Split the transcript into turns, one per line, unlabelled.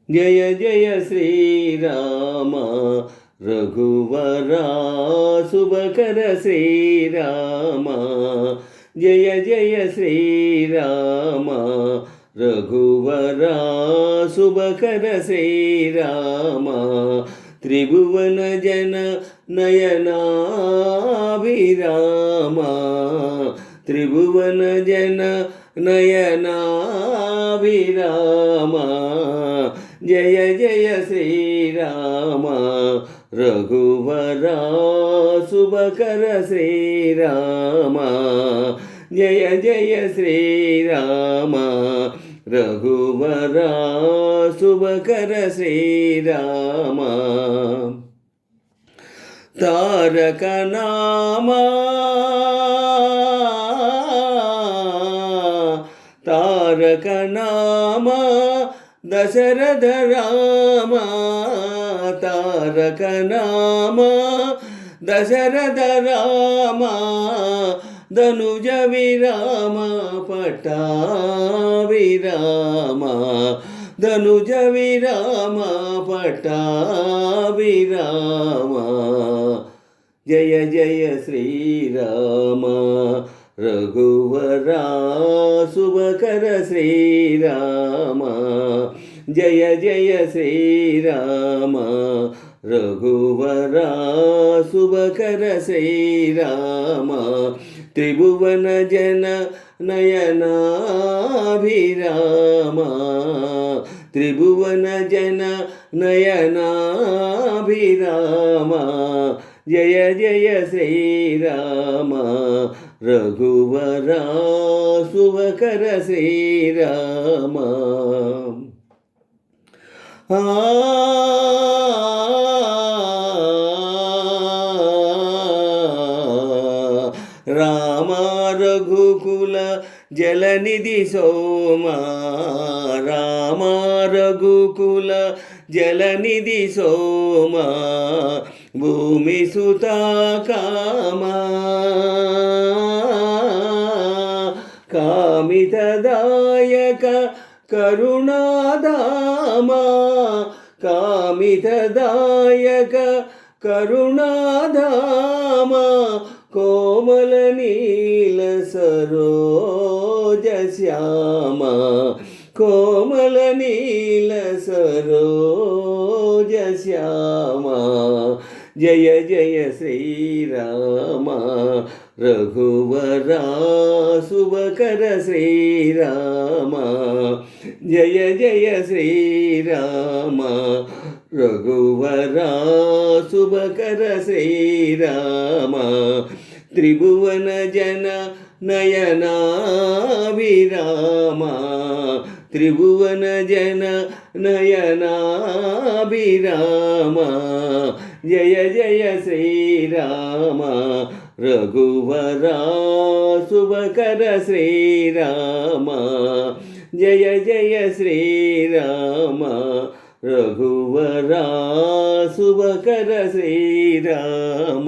జయ జయ శ్రీరామ రఘువరా శుభకర శ్రీరామ జయ జయ శ్రీరామ రఘువరా శుభకర శ్రీరామ త్రిభువన జన నయనాభిరామ త్రిభువన జన నయనాభిరామ జయ జయ శ్రీరామ రఘువరా శుభకర శ్రీరామ జయ జయ శ్రీరామ రఘువరా శుభకర శ్రీరామ తారక నామా తారక నామా దశరథ రామ తారక నామా దశరథ రామ ధనుజ విరామ పట్టాభిరామ ధనుజ విరామ పట్టాభిరామ జయ జయ శ్రీరామ రఘువరా శుభకర శ్రీరామ జయ జయ శ్రీరామ రఘువరా శుభకర శ్రీరామ త్రిభువన జన నయనాభిరామ త్రిభువన జన నయనాభిరామ జయ జయ శ్రీరామ రఘువరా శుభకర శ్రీరామ రామ రఘుకుల జలనిధి సోమా రామ రఘుకుల జలనిధి సోమా భూమి సుతా కామా కామితదాయక కరుణాధామా కామితదాయక కరుణాధామా కోమల నీల సరోజ శ్యామ కోమల నీల సరోజ శ్యామ జయ జయ శ్రీరామ రఘువరా శుభకర శ్రీరామ జయ జయ శ్రీరామ రఘువరా శుభకర శ్రీరామ త్రిభువన జన నయనాభిరామ త్రిభువన జన నయనాభిరామ జయ జయ శ్రీరామ రఘువరా శుభకర శ్రీరామ జయ జయ శ్రీరామ రఘువరా శుభకర శ్రీరామ